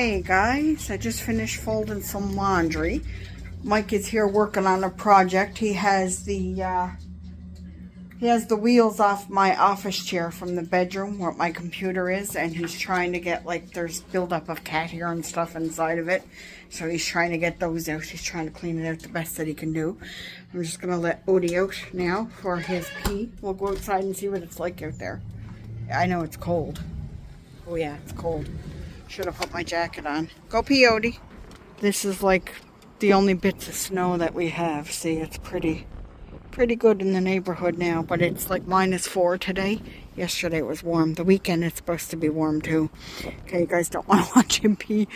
Hey guys, I just finished folding some laundry. Mike is here working on a project. He has the wheels off my office chair from the bedroom where my computer is, and he's trying to get, like, there's buildup of cat hair and stuff inside of it. So he's trying to get those out. He's trying to clean it out the best that he can do. I'm just going to let Odie out now for his pee. We'll go outside and see what it's like out there. I know it's cold. Oh yeah, it's cold. Should have put my jacket on. Go pee, Odie. This is like the only bits of snow that we have. See, it's pretty good in the neighborhood now, but it's like -4 today. Yesterday it was warm. The weekend it's supposed to be warm too. Okay, you guys don't want to watch him pee.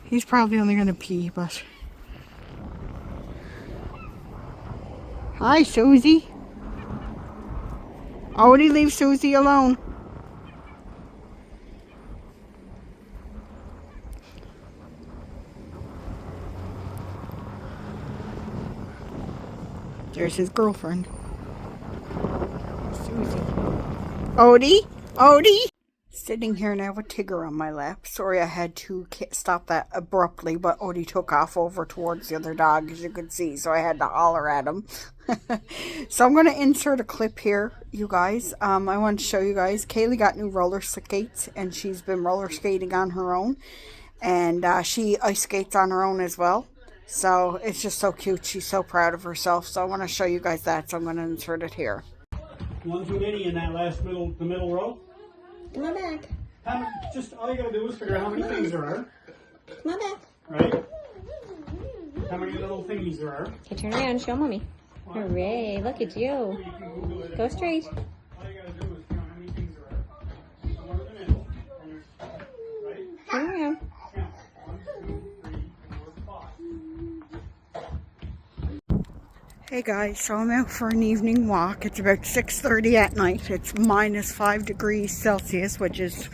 He's probably only going to pee, but... Hi, Susie. Odie, leave Susie alone. There's his girlfriend. Susie. Odie? Odie? Sitting here now with Tigger on my lap. Sorry I had to stop that abruptly, but Odie took off over towards the other dog, as you could see, so I had to holler at him. So I'm going to insert a clip here, you guys. I want to show you guys. Kaylee got new roller skates, and she's been roller skating on her own. And she ice skates on her own as well. So it's just so cute. She's so proud of herself. So I want to show you guys that. So I'm going to insert it here. One too many in that last middle row. Come on back. Just all you gotta do is figure out how many things there are. Come on back. Right? How many little thingies there are. Okay, turn around and show mommy. Hooray, look at you. Go straight. All you gotta do is count how many things there are. One in the middle. And there's, right? Turn around. Count. 1, 2, 3, 4, 5. Hey guys, so I'm out for an evening walk. It's about 6:30 at night. It's -5 degrees Celsius, which is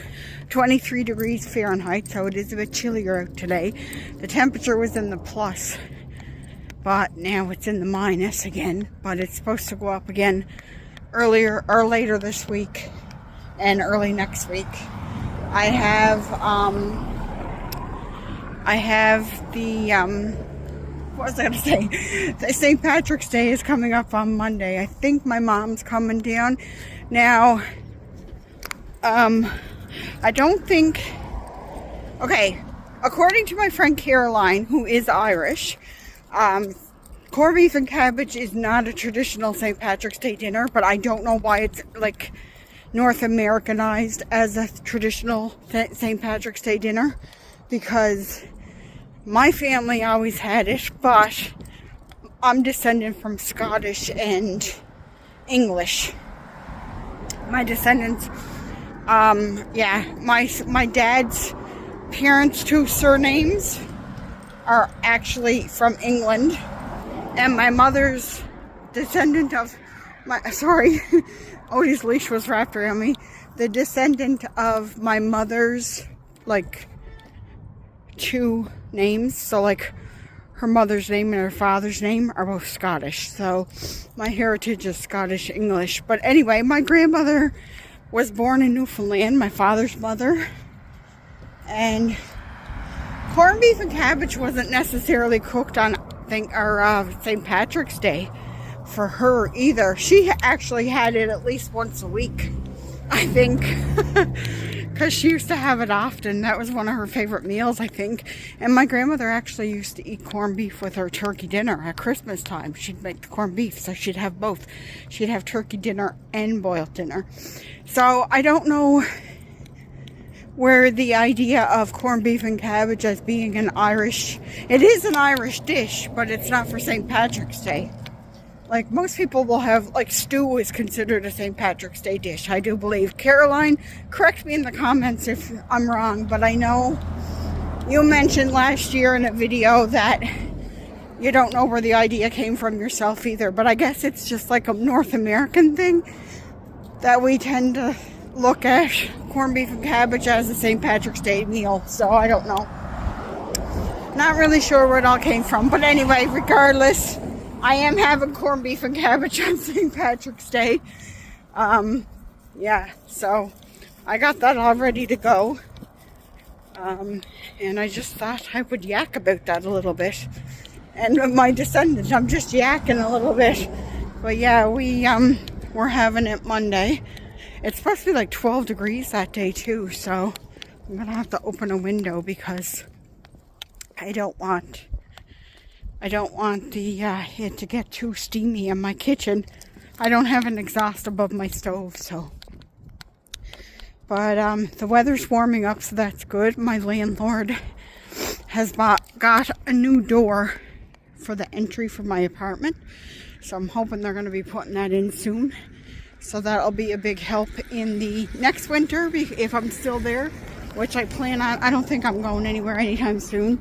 23 degrees Fahrenheit, so it is a bit chillier out today. The temperature was in the plus, but now it's in the minus again. But it's supposed to go up again earlier or later this week and early next week. I have the what was I going to say? The St. Patrick's Day is coming up on Monday. I think my mom's coming down. Now, I don't think... Okay, according to my friend Caroline, who is Irish, corned beef and cabbage is not a traditional St. Patrick's Day dinner, but I don't know why it's, like, North Americanized as a traditional St. Patrick's Day dinner, because... my family always had it, but I'm descendant from Scottish and English. My descendants, yeah, my dad's parents' 2 surnames are actually from England, and my mother's descendant of Odie's leash was wrapped around me. The descendant of my mother's, like, 2 names, so like her mother's name and her father's name are both Scottish, so my heritage is Scottish English. But anyway, my grandmother was born in Newfoundland, my father's mother, and corned beef and cabbage wasn't necessarily cooked on St. Patrick's Day for her either. She actually had it at least once a week, I think. Because she used to have it often. That was one of her favorite meals, I think. And my grandmother actually used to eat corned beef with her turkey dinner at Christmas time. She'd make the corned beef, so she'd have both. She'd have turkey dinner and boiled dinner. So I don't know where the idea of corned beef and cabbage as being an Irish... It is an Irish dish, but it's not for St. Patrick's Day. Like, most people will have, like, stew is considered a St. Patrick's Day dish, I do believe. Caroline, correct me in the comments if I'm wrong, but I know you mentioned last year in a video that you don't know where the idea came from yourself either. But I guess it's just like a North American thing that we tend to look at corned beef and cabbage as a St. Patrick's Day meal. So I don't know. Not really sure where it all came from. But anyway, regardless... I am having corned beef and cabbage on St. Patrick's Day. Yeah, so I got that all ready to go. And I just thought I would yak about that a little bit. And with my descendant, I'm just yakking a little bit. But yeah, we're having it Monday. It's supposed to be like 12 degrees that day too, so I'm gonna have to open a window because I don't want the it to get too steamy in my kitchen. I don't have an exhaust above my stove, so. But the weather's warming up, so that's good. My landlord has got a new door for the entry for my apartment, so I'm hoping they're going to be putting that in soon. So that'll be a big help in the next winter if I'm still there, which I plan on. I don't think I'm going anywhere anytime soon.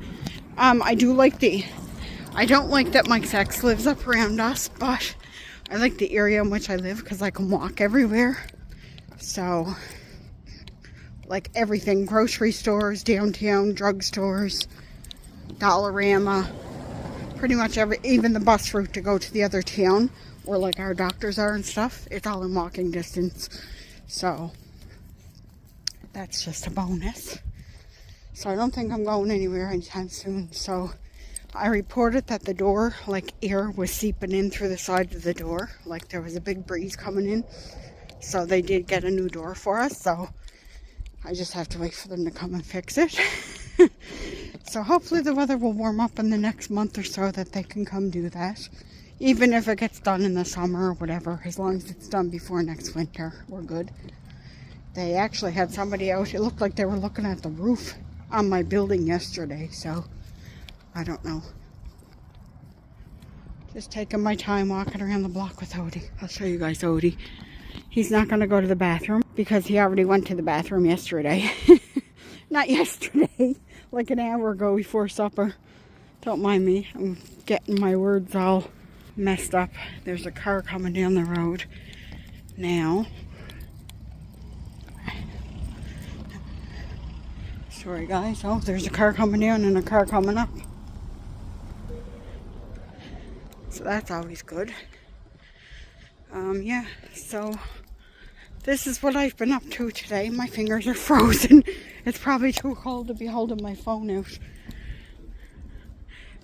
I don't like that Mike's ex lives up around us, but I like the area in which I live because I can walk everywhere. So, like everything, grocery stores, downtown, drugstores, Dollarama, pretty much even the bus route to go to the other town where like our doctors are and stuff, it's all in walking distance. So that's just a bonus. So I don't think I'm going anywhere anytime soon. So I reported that the door, like air was seeping in through the side of the door, like there was a big breeze coming in. So they did get a new door for us, so I just have to wait for them to come and fix it. So hopefully the weather will warm up in the next month or so that they can come do that. Even if it gets done in the summer or whatever, as long as it's done before next winter, we're good. They actually had somebody out, it looked like they were looking at the roof on my building yesterday, so I don't know. Just taking my time walking around the block with Odie. I'll show you guys Odie. He's not going to go to the bathroom because he already went to the bathroom yesterday. Not yesterday, like an hour ago before supper. Don't mind me, I'm getting my words all messed up. There's a car coming down the road now. Sorry guys, oh there's a car coming down and a car coming up. So that's always good. Yeah, so this is what I've been up to today. My fingers are frozen. It's probably too cold to be holding my phone out.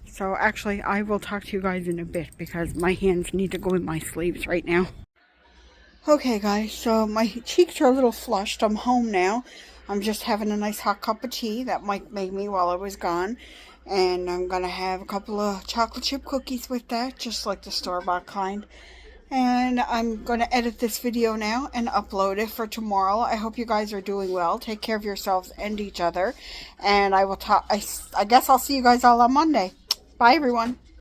So actually, I will talk to you guys in a bit because my hands need to go in my sleeves right now. Okay guys, so my cheeks are a little flushed. I'm home now. I'm just having a nice hot cup of tea that Mike made me while I was gone. And I'm going to have a couple of chocolate chip cookies with that, just like the store-bought kind. And I'm going to edit this video now and upload it for tomorrow. I hope you guys are doing well. Take care of yourselves and each other. And I will talk. I guess I'll see you guys all on Monday. Bye, everyone.